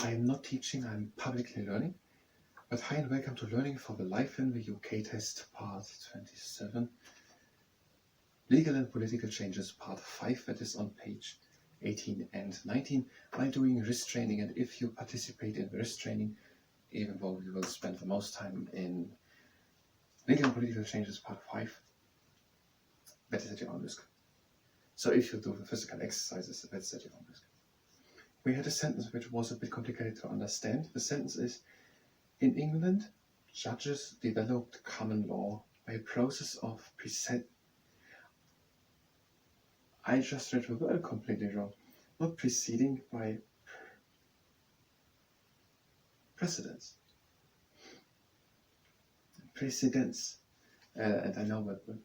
I am not teaching, I'm publicly learning. But hi and welcome to Learning for the Life in the UK test part 27. Legal and Political Changes part 5, that is on page 18 and 19. While doing wrist training, and if you participate in the wrist training, even though we will spend the most time in Legal and Political Changes part 5, that is at your own risk. So if you do the physical exercises, that's at your own risk. We had a sentence which was a bit complicated to understand. The sentence is, in England, judges developed common law by a process of I just read the word completely wrong. Not preceding, by precedence. Precedence. And I know that.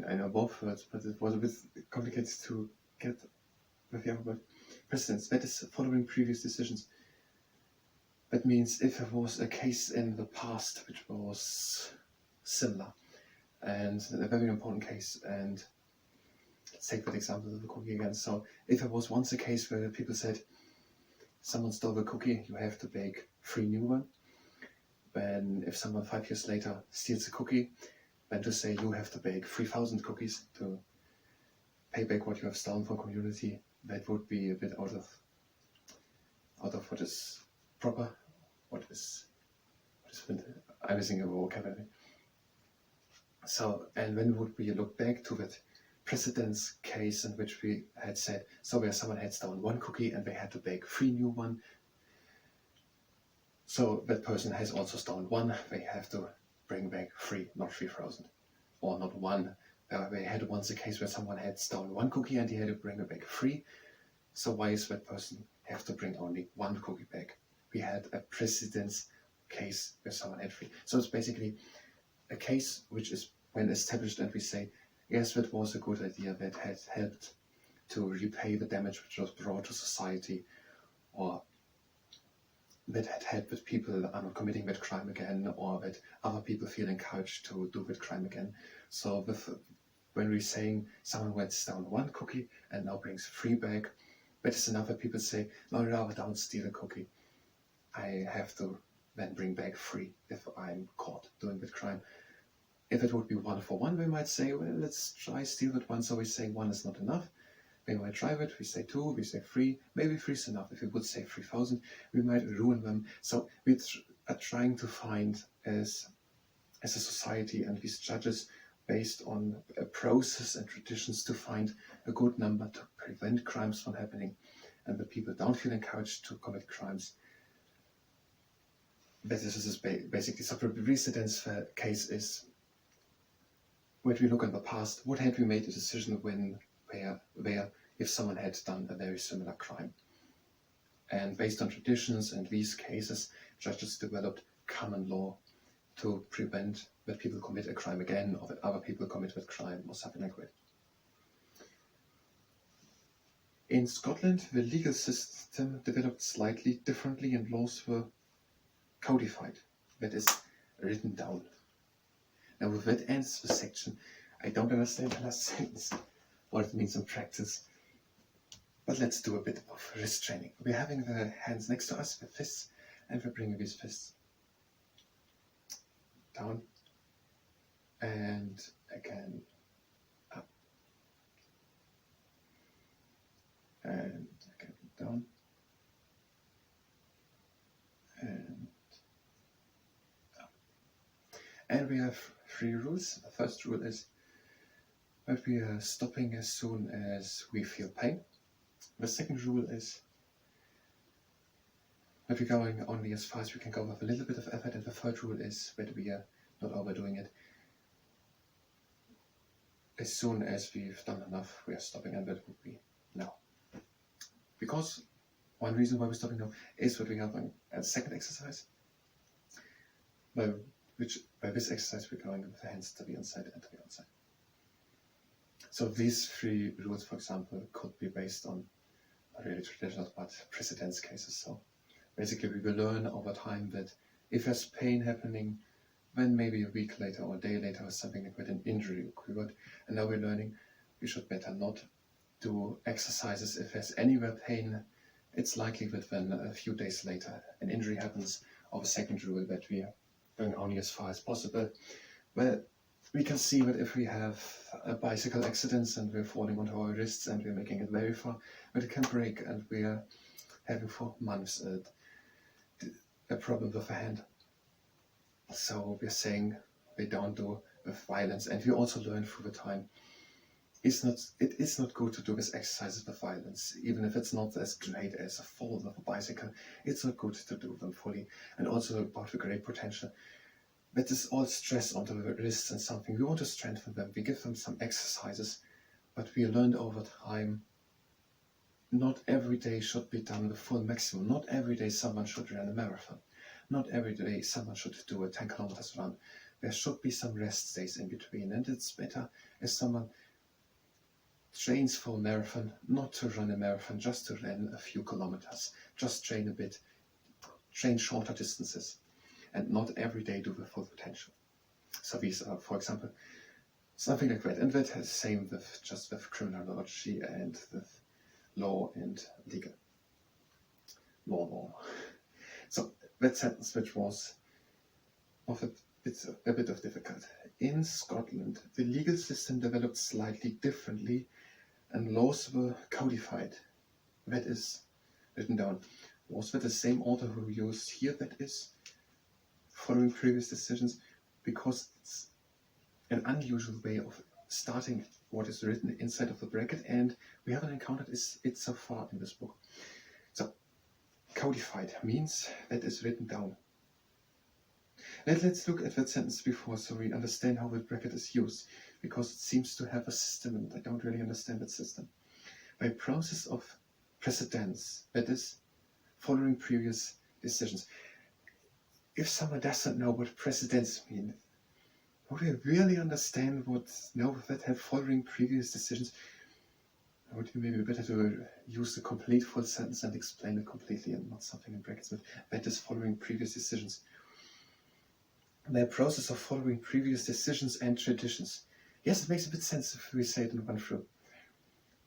I know both words, but it was a bit complicated to get with the other word. Precedence. That is following previous decisions. That means if there was a case in the past which was similar, and a very important case, and let's take that example of the cookie again. So if there was once a case where people said, someone stole the cookie, you have to bake 3 new ones. Then if someone 5 years later steals a cookie, then to say you have to bake 3,000 cookies to pay back what you have stolen from community, that would be a bit out of what is proper, what is I'm missing a vocabulary. So, and when would we look back to that precedence case in which we had said, so where someone had stolen 1 cookie and they had to bake 3 new ones. So that person has also stolen 1, they have to bring back 3, not 3,000, or not 1. They had once a case where someone had stolen 1 cookie and he had to bring back 3. So why is that person have to bring only 1 cookie back? We had a precedence case where someone had 3. So it's basically a case which is when established and we say, yes, that was a good idea, that had helped to repay the damage which was brought to society, or that had helped that people are not committing that crime again, or that other people feel encouraged to do that crime again. So when we're saying someone went down 1 cookie and now brings 3 back, that is enough that people say, no, don't steal a cookie. I have to then bring back 3 if I'm caught doing that crime. If it would be 1 for 1, we might say, well, let's try steal that 1. So we say 1 is not enough. We might try it, we say 2, we say 3, maybe 3 is enough. If we would say 3,000, we might ruin them. So we are trying to find as a society and these judges based on a process and traditions to find a good number to prevent crimes from happening and that people don't feel encouraged to commit crimes. This is basically, so the precedence case is, when we look in the past, what had we made a decision where if someone had done a very similar crime? And based on traditions and these cases, judges developed common law to prevent that people commit a crime again, or that other people commit that crime, or something like that. In Scotland, the legal system developed slightly differently and laws were codified, that is, written down. Now with that ends the section. I don't understand the last sentence, what it means in practice. But let's do a bit of wrist training. We're having the hands next to us, the fists, and we're bringing these fists down and again up and again down and up. And we have 3 rules. The first rule is that we are stopping as soon as we feel pain. The second rule is that we're going only as far as we can go with a little bit of effort, and the third rule is that we are not overdoing it. As soon as we've done enough, we are stopping, and that would be now. Because one reason why we're stopping now is that we have a second exercise, by this exercise we're going with the hands to the inside and to the outside. So these 3 rules, for example, could be based on really traditional but precedence cases. So basically we will learn over time that if there's pain happening, then maybe a week later or a day later or something like that, an injury occurred, and now we're learning we should better not do exercises if there's anywhere pain it's likely that when a few days later an injury happens, of a second rule that we are going only as far as possible, well, we can see that if we have a bicycle accident and we're falling onto our wrists and we're making it very far, that it can break and we are having for months a problem with the hand. So we're saying we don't do with violence, and we also learn through the time it is not good to do this exercises with violence, even if it's not as great as a fall with a bicycle. It's not good to do them fully. And also about the great potential, that is all stress onto the wrists and something. We want to strengthen them. We give them some exercises, but we learned over time not every day should be done the full maximum. Not every day someone should run a marathon. Not every day someone should do a 10 kilometers run. There should be some rest days in between, and it's better if someone trains for a marathon not to run a marathon, just to run a few kilometers, just train a bit, train shorter distances, and not every day do the full potential. So these are, for example, something like that. And that is the same with just with criminology and with law and legal law. So that sentence, which was of a bit of difficult. In Scotland, the legal system developed slightly differently and laws were codified. That is written down. Was that the same author who used here, that is following previous decisions? Because it's an unusual way of starting what is written inside of the bracket, and we haven't encountered it so far in this book. So codified means that is written down. Let's look at that sentence before so we understand how the bracket is used, because it seems to have a system and I don't really understand that system. By process of precedence, that is following previous decisions. If someone doesn't know what precedence means, would they really understand that have following previous decisions? Would it maybe better to use the complete full sentence and explain it completely and not something in brackets, but that is following previous decisions. The process of following previous decisions and traditions. Yes, it makes a bit sense if we say it in one through.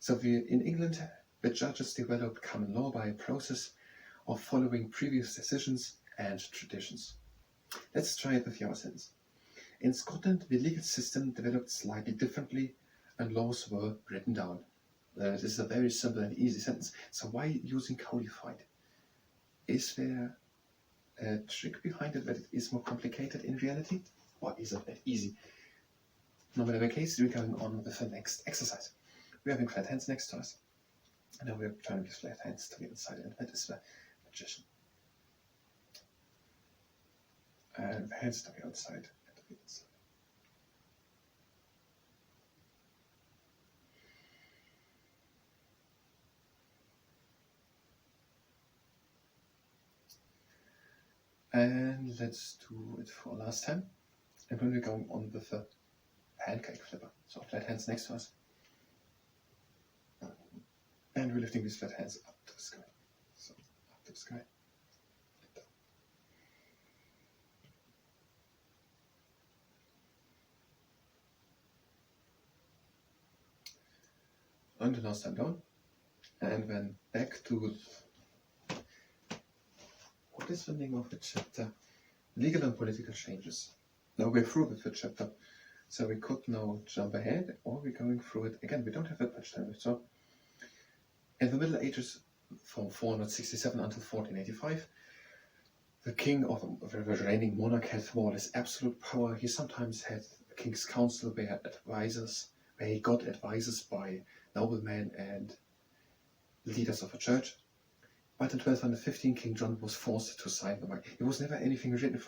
So in England, the judges developed common law by a process of following previous decisions and traditions. Let's try it with your sentence. In Scotland, the legal system developed slightly differently and laws were written down. This is a very simple and easy sentence. So why using codified? Is there a trick behind it that it is more complicated in reality? Or is it that easy? No matter the case, we're going on with the next exercise. We're having flat hands next to us. And now we're turning these flat hands to the inside, and that is the magician. And the hands to the outside and to the inside. And let's do it for last time. And then we're going on with the pancake flipper. So flat hands next to us. And we're lifting these flat hands up to the sky. So up to the sky. And the last time down. And then back to, what is the name of the chapter? Legal and political changes. Now we're through with the chapter. So we could now jump ahead, or we're going through it again. We don't have that much time. So in the Middle Ages, from 467 until 1485, the king of the reigning monarch had more or less absolute power. He sometimes had a king's council where he got advisors by noblemen and leaders of the church. But in 1215, King John was forced to sign the mark. There was never anything written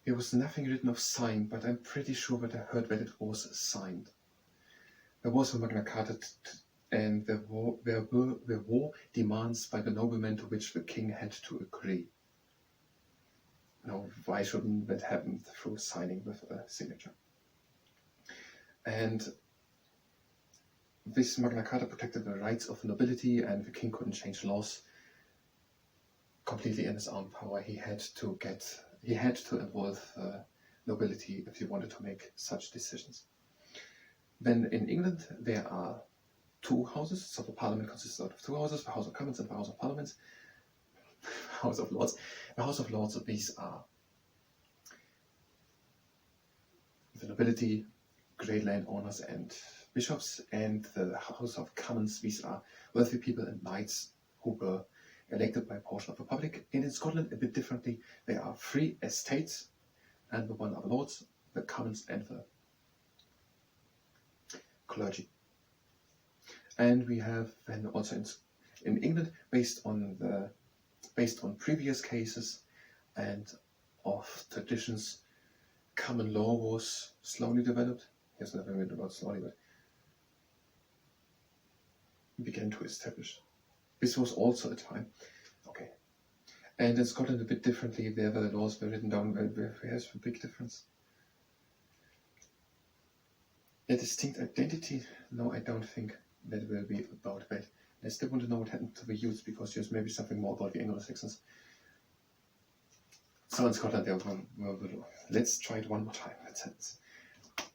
There was nothing written of sign, but I'm pretty sure that I heard that it was signed. There was a Magna Carta, and there were demands by the noblemen to which the king had to agree. Now, why shouldn't that happen through signing with a signature? And this Magna Carta protected the rights of the nobility, and the king couldn't change laws completely in his own power. He had to involve nobility if he wanted to make such decisions. Then in England, there are two houses. So the parliament consists out of two houses, the House of Commons and the House of Parliaments, House of Lords. The House of Lords, these are the nobility, great landowners and bishops, and the House of Commons, these are wealthy people and knights who were elected by a portion of the public. And in Scotland, a bit differently, they are three estates, and the one are the Lords, the Commons and the clergy. And we have then also in England, based on previous cases and of traditions, common law was slowly developed. Yes, never been about slowly, but began to establish. This was also a time. Okay. And in Scotland a bit differently, there the laws were written down. There's a big difference. A distinct identity? No, I don't think that will be about that. I still want to know what happened to the youths, because there's maybe something more about the Anglo-Saxons. So in Scotland, let's try it one more time.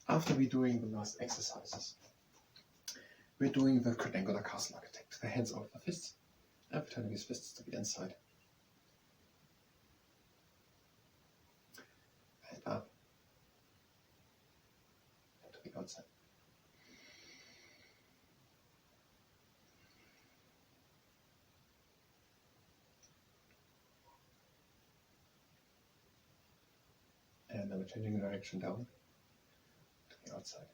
After we're doing the last exercises, we're doing the quadrangular castle architect. The hands out of the fists, and turning his fists to the inside. And up. And to the outside. And then we're changing the direction down to the outside.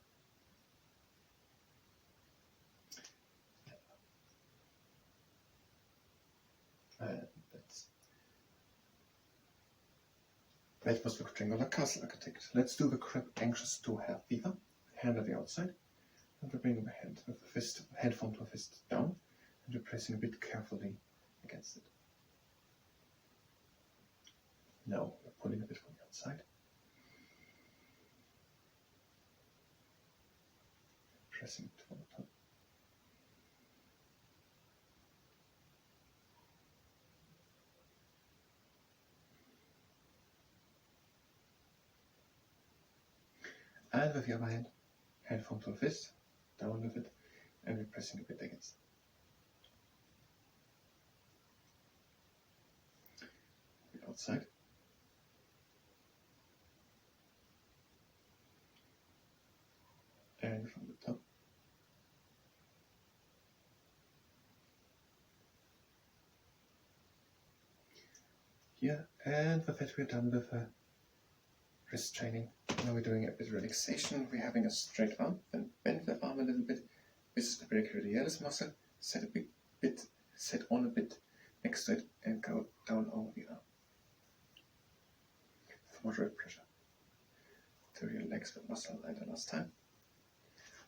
And that was the quadrangular castle architect. Let's do the crab anxious to have fever. Hand at the outside. And we're bringing the hand with the fist, hand form to a fist down. And we're pressing a bit carefully against it. Now we're pulling a bit from the outside. Pressing it from the top. And with the other hand, hand form to a fist, down with it, and we're pressing a bit against. The outside. And from the top. Here, and with that we're done with wrist training. Now we're doing a bit of relaxation. We're having a straight arm, then bend the arm a little bit. This is the brachioradialis muscle. Set on a bit next to it and go down over the arm. For moderate pressure. To relax the muscle like the last time.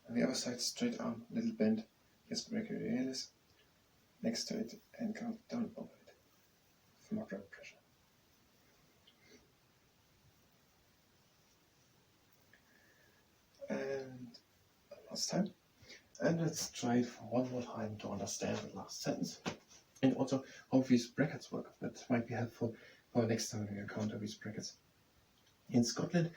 On the other side, straight arm, little bend. Here's the brachioradialis. Next to it and go down over it. For moderate pressure. And last time. And let's try it for one more time to understand the last sentence. And also how these brackets work. That might be helpful for next time we encounter these brackets. In Scotland,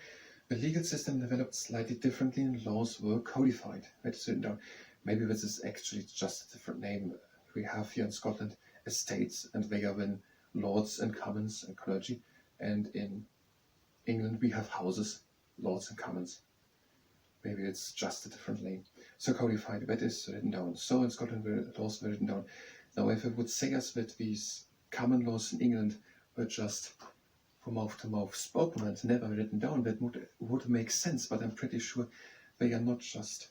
the legal system developed slightly differently and laws were codified. That's written down. Maybe this is actually just a different name. We have here in Scotland estates, and they are then lords and commons and clergy. And in England we have houses, lords and commons. Maybe it's just a different name. So codified, that is written down. So in Scotland the laws were written down. Now if it would say us that these common laws in England were just from mouth to mouth spoken and never written down, that would make sense, but I'm pretty sure they are not just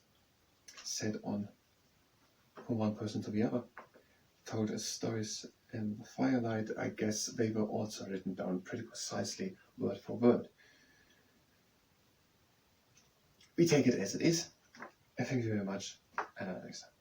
said on from one person to the other. Told as stories in the firelight, I guess they were also written down pretty precisely, word for word. We take it as it is. Thank you very much, and until next time.